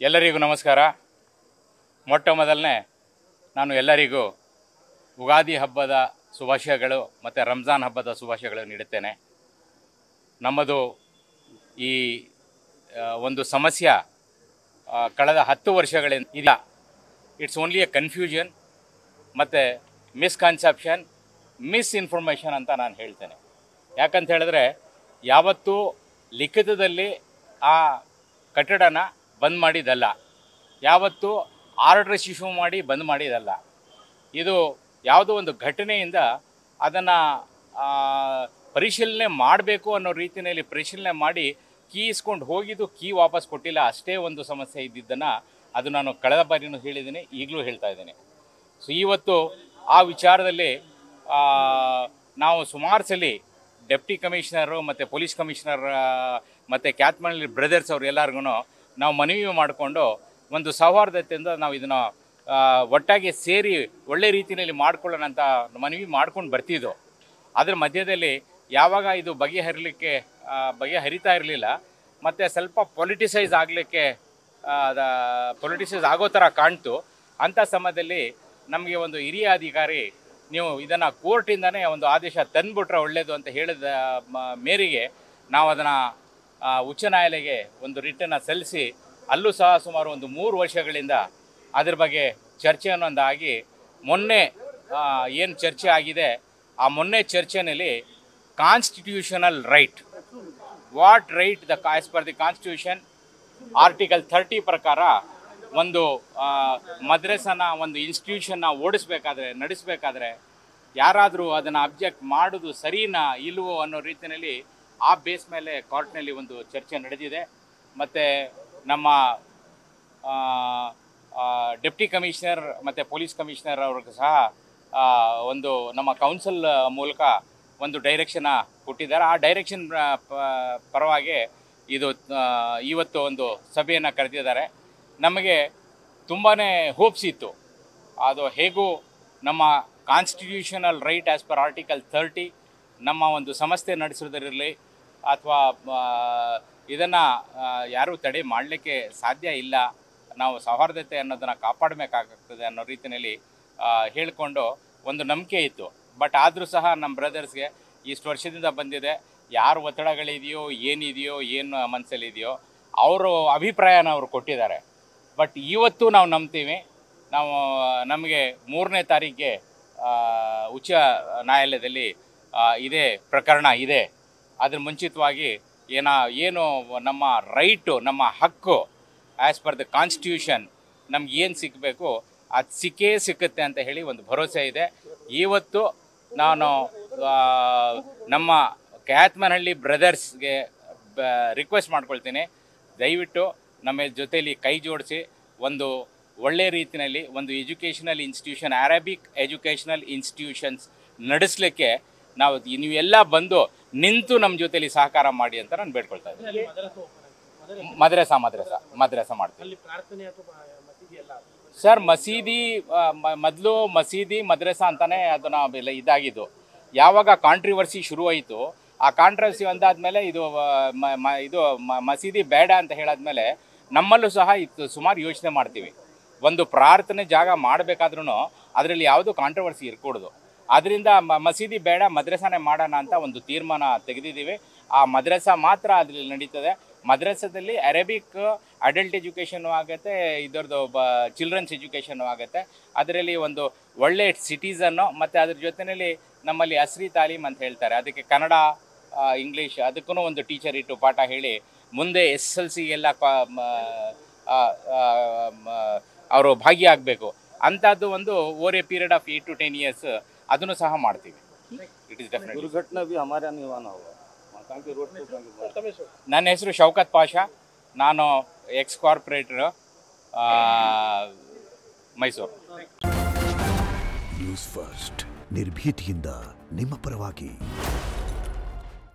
ಎಲ್ಲರಿಗೂ ನಮಸ್ಕಾರ. ಮೊಟ್ಟ ಮೊದಲನೇ ನಾನು ಎಲ್ಲರಿಗೂ ಉಗಾದಿ ಹಬ್ಬದ ಶುಭಾಶಯಗಳು ಮತ್ತು ರಂಜಾನ್ ಹಬ್ಬದ ಶುಭಾಶಯಗಳು ನೀಡುತ್ತೇನೆ. ನಮ್ಮದು ಈ ಒಂದು ಸಮಸ್ಯೆ ಕಳೆದ 10 ವರ್ಷಗಳಿಂದ ಇಲ್ಲ. ಇಟ್ಸ್ ಓನ್ಲಿ ಎ ಕನ್ಫ್ಯೂಷನ್ ಮತ್ತು ಮಿಸ್ಕನ್ಸೆಪ್ಷನ್, ಮಿಸ್ಇನ್ಫಾರ್ಮೇಷನ್ ಅಂತ ನಾನು ಹೇಳ್ತೇನೆ. ಯಾಕಂತ ಹೇಳಿದ್ರೆ ಯಾವತ್ತೂ ಲಿಖಿತದಲ್ಲಿ ಆ ಕಟ್ಟಡನ ಬಂದ್ ಮಾಡಿದ್ದಲ್ಲ, ಯಾವತ್ತೂ ಆರ್ಡರ್ ಇಶ್ಯೂ ಮಾಡಿ ಬಂದ್ ಮಾಡಿದ್ದಲ್ಲ. ಇದು ಯಾವುದೋ ಒಂದು ಘಟನೆಯಿಂದ ಅದನ್ನು ಪರಿಶೀಲನೆ ಮಾಡಬೇಕು ಅನ್ನೋ ರೀತಿಯಲ್ಲಿ ಪರಿಶೀಲನೆ ಮಾಡಿ ಕೀ ಇಸ್ಕೊಂಡು ಹೋಗಿದ್ದು ಕೀ ವಾಪಸ್ ಕೊಟ್ಟಿಲ್ಲ. ಅಷ್ಟೇ ಒಂದು ಸಮಸ್ಯೆ ಇದ್ದಿದ್ದನ್ನು ಅದು ನಾನು ಕಳೆದ ಬಾರಿನೂ ಹೇಳಿದ್ದೀನಿ, ಈಗಲೂ ಹೇಳ್ತಾ ಇದ್ದೀನಿ. ಸೊ ಇವತ್ತು ಆ ವಿಚಾರದಲ್ಲಿ ನಾವು ಸುಮಾರು ಸಲ ಡೆಪ್ಟಿ ಕಮಿಷನರು ಮತ್ತು ಪೊಲೀಸ್ ಕಮಿಷನರ್ ಮತ್ತು ಕ್ಯಾತ್ಮಂಡ್ಲಿ ಬ್ರದರ್ಸ್ ಅವರು ಎಲ್ಲರಿಗೂ ನಾವು ಮನವಿ ಮಾಡಿಕೊಂಡು ಒಂದು ಸೌಹಾರ್ದತೆಯಿಂದ ನಾವು ಇದನ್ನು ಒಟ್ಟಾಗಿ ಸೇರಿ ಒಳ್ಳೆ ರೀತಿಯಲ್ಲಿ ಮಾಡ್ಕೊಳ್ಳೋಣ ಅಂತ ಮನವಿ ಮಾಡ್ಕೊಂಡು ಬರ್ತಿದ್ದೋ. ಅದರ ಮಧ್ಯದಲ್ಲಿ ಯಾವಾಗ ಇದು ಬಗೆಹರಿತಾ ಇರಲಿಲ್ಲ ಮತ್ತು ಸ್ವಲ್ಪ ಪೊಲಿಟಿಸೈಸ್ ಆಗೋ ಥರ ಕಾಣ್ತು. ಅಂಥ ಸಮಯದಲ್ಲಿ ನಮಗೆ ಒಂದು ಹಿರಿಯ ಅಧಿಕಾರಿ, ನೀವು ಇದನ್ನು ಕೋರ್ಟಿಂದನೇ ಒಂದು ಆದೇಶ ತಂದುಬಿಟ್ರೆ ಒಳ್ಳೆಯದು ಅಂತ ಹೇಳಿದ ಮೇರೆಗೆ ನಾವು ಅದನ್ನು ಉಚ್ಚ ನ್ಯಾಯಾಲಯಕ್ಕೆ ಒಂದು ರಿಟನ್ನು ಸಲ್ಲಿಸಿ ಅಲ್ಲೂ ಸಹ ಸುಮಾರು ಒಂದು 3 ವರ್ಷಗಳಿಂದ ಅದ್ರ ಬಗ್ಗೆ ಚರ್ಚೆ ಅನ್ನೊಂದಾಗಿ ಮೊನ್ನೆ ಏನು ಚರ್ಚೆ ಆಗಿದೆ, ಆ ಮೊನ್ನೆ ಚರ್ಚೆಯಲ್ಲಿ constitutional right, what right as per the constitution article 30 ಪ್ರಕಾರ ಒಂದು ಮದ್ರಸಾನ ಒಂದು ಇನ್ಸ್ಟಿಟ್ಯೂಷನ್ನ ನಡೆಸಬೇಕಾದ್ರೆ ಯಾರಾದರೂ ಅದನ್ನು ಅಬ್ಜೆಕ್ಟ್ ಮಾಡೋದು ಸರಿನಾ ಇಲ್ವೋ ಅನ್ನೋ ರೀತಿಯಲ್ಲಿ ಆ ಬೇಸ್ ಮೇಲೆ ಕೋರ್ಟ್ನಲ್ಲಿ ಒಂದು ಚರ್ಚೆ ನಡೆದಿದೆ. ಮತ್ತು ನಮ್ಮ ಡೆಪ್ಟಿ ಕಮಿಷನರ್ ಮತ್ತು ಪೊಲೀಸ್ ಕಮಿಷನರ್ ಅವ್ರಿಗೂ ಸಹ ಒಂದು ನಮ್ಮ ಕೌನ್ಸಿಲ್ ಮೂಲಕ ಒಂದು ಡೈರೆಕ್ಷನ್ನ ಕೊಟ್ಟಿದ್ದಾರೆ. ಆ ಡೈರೆಕ್ಷನ್ ಪರವಾಗಿ ಇವತ್ತು ಒಂದು ಸಭೆಯನ್ನು ಕರೆದಿದ್ದಾರೆ. ನಮಗೆ ತುಂಬಾ ಹೋಪ್ಸ್ ಇತ್ತು. ಅದು ಹೇಗೂ ನಮ್ಮ constitutional right as per article 30 ನಮ್ಮ ಒಂದು ಸಂಸ್ಥೆ ನಡೆಸೋದಿರಲಿ ಅಥವಾ ಇದನ್ನು ಯಾರೂ ತಡೆ ಮಾಡಲಿಕ್ಕೆ ಸಾಧ್ಯ ಇಲ್ಲ, ನಾವು ಸೌಹಾರ್ದತೆ ಅನ್ನೋದನ್ನು ಕಾಪಾಡಬೇಕಾಗ್ತದೆ ಅನ್ನೋ ರೀತಿಯಲ್ಲಿ ಹೇಳಿಕೊಂಡು ಒಂದು ನಂಬಿಕೆ ಇತ್ತು. ಬಟ್ ಆದರೂ ಸಹ ನಮ್ಮ ಬ್ರದರ್ಸ್ಗೆ ಇಷ್ಟು ವರ್ಷದಿಂದ ಬಂದಿದೆ, ಯಾರು ಒತ್ತಡಗಳಿದೆಯೋ ಏನು ಮನಸ್ಸಲ್ಲಿದೆಯೋ ಅವರು ಅಭಿಪ್ರಾಯನ ಅವರು ಕೊಟ್ಟಿದ್ದಾರೆ. ಬಟ್ ಇವತ್ತು ನಾವು ನಂಬ್ತೀವಿ, ನಮಗೆ 3ನೇ ತಾರೀಕಿಗೆ ಉಚ್ಚ ನ್ಯಾಯಾಲಯದಲ್ಲಿ ಇದೇ ಪ್ರಕರಣ ಇದೆ. ಅದ್ರ ಮುಂಚಿತವಾಗಿ ಏನು ನಮ್ಮ ರೈಟು, ನಮ್ಮ ಹಕ್ಕು ಆ್ಯಸ್ ಪರ್ ದ ಕಾನ್ಸ್ಟಿಟ್ಯೂಷನ್ ನಮ್ಗೆ ಏನು ಸಿಕ್ಕಬೇಕು ಅದು ಸಿಕ್ಕುತ್ತೆ ಅಂತ ಹೇಳಿ ಒಂದು ಭರವಸೆ ಇದೆ. ಇವತ್ತು ನಾನು ನಮ್ಮ ಕ್ಯಾತ್ಮನಹಳ್ಳಿ ಬ್ರದರ್ಸ್ಗೆ ರಿಕ್ವೆಸ್ಟ್ ಮಾಡ್ಕೊಳ್ತೀನಿ, ದಯವಿಟ್ಟು ನಮ್ಮ ಜೊತೆಯಲ್ಲಿ ಕೈ ಜೋಡಿಸಿ ಒಂದು ಒಳ್ಳೆ ರೀತಿಯಲ್ಲಿ ಒಂದು educational institution, Arabic educational institutions ನಡೆಸಲಿಕ್ಕೆ ನೀವೆಲ್ಲ ಬಂದು ನಿಂತು ನಮ್ಮ ಜೊತೆಯಲ್ಲಿ ಸಹಕಾರ ಮಾಡಿ ಅಂತ ನಾನು ಬೇಡ್ಕೊಳ್ತಾ ಇದ್ದೀನಿ. ಮದ್ರಸಾ ಮಾಡ್ತೀನಿ ಸರ್. ಮೊದಲು ಮಸೀದಿ ಮದ್ರಸಾ ಅಂತಾನೆ ಅದನ್ನು ಇದಾಗಿದ್ದು. ಯಾವಾಗ ಕಾಂಟ್ರಿವರ್ಸಿ ಶುರುವಾಯಿತು, ಆ ಕಾಂಟ್ರವರ್ಸಿ ಒಂದಾದ್ಮೇಲೆ ಇದು ಮಸೀದಿ ಬೇಡ ಅಂತ ಹೇಳಾದ್ಮೇಲೆ ನಮ್ಮಲ್ಲೂ ಸಹ ಸುಮಾರು ಯೋಚನೆ ಮಾಡ್ತೀವಿ. ಒಂದು ಪ್ರಾರ್ಥನೆ ಜಾಗ ಮಾಡಬೇಕಾದ್ರೂ ಅದರಲ್ಲಿ ಯಾವುದೂ ಕಾಂಟ್ರವರ್ಸಿ ಇರಕೂಡದು. ಅದರಿಂದ ಮಸೀದಿ ಬೇಡ, ಮದ್ರಸಾನೇ ಮಾಡೋಣ ಅಂತ ಒಂದು ತೀರ್ಮಾನ ತೆಗೆದಿದ್ದೀವಿ. ಆ ಮದ್ರಸಾ ಮಾತ್ರ ಅದರಲ್ಲಿ ನಡೀತದೆ. ಮದ್ರಸಾದಲ್ಲಿ ಅರೇಬಿಕ್ ಅಡಲ್ಟ್ ಎಜುಕೇಷನ್ನು ಆಗುತ್ತೆ, ಇದರದ್ದು ಚಿಲ್ಡ್ರನ್ಸ್ ಎಜುಕೇಷನ್ನು ಆಗುತ್ತೆ. ಅದರಲ್ಲಿ ಒಂದು ಒಳ್ಳೆ ಸಿಟಿಸನ್ನು ಮತ್ತು ಅದ್ರ ಜೊತೆಯಲ್ಲಿ ನಮ್ಮಲ್ಲಿ ಅಸ್ರಿ ತಾಲೀಮ್ ಅಂತ ಹೇಳ್ತಾರೆ, ಅದಕ್ಕೆ ಕನ್ನಡ ಇಂಗ್ಲೀಷ್ ಅದಕ್ಕೂ ಒಂದು ಟೀಚರ್ ಇಟ್ಟು ಪಾಠ ಹೇಳಿ ಮುಂದೆ SSLC ಎಲ್ಲ ಅವರು ಭಾಗಿಯಾಗಬೇಕು ಅಂಥದ್ದು ಒಂದು over A period of 8 to 10 years ಅದನ್ನು ಸಹ ಮಾಡ್ತೀವಿ. It is definitely. ದುರ್ಘಟನೆ ಭೀ ಹಮಾರೆ ನಿವಾನ ಹೋಗಾ. ನನ್ನ ಹೆಸರು ಶೌಕತ್ ಪಾಷಾ, ನಾನು X corporate Mysuru. News first, ನಿರ್ಭೀತಿಯಿಂದ ನಿಮ್ಮ ಪರವಾಗಿ.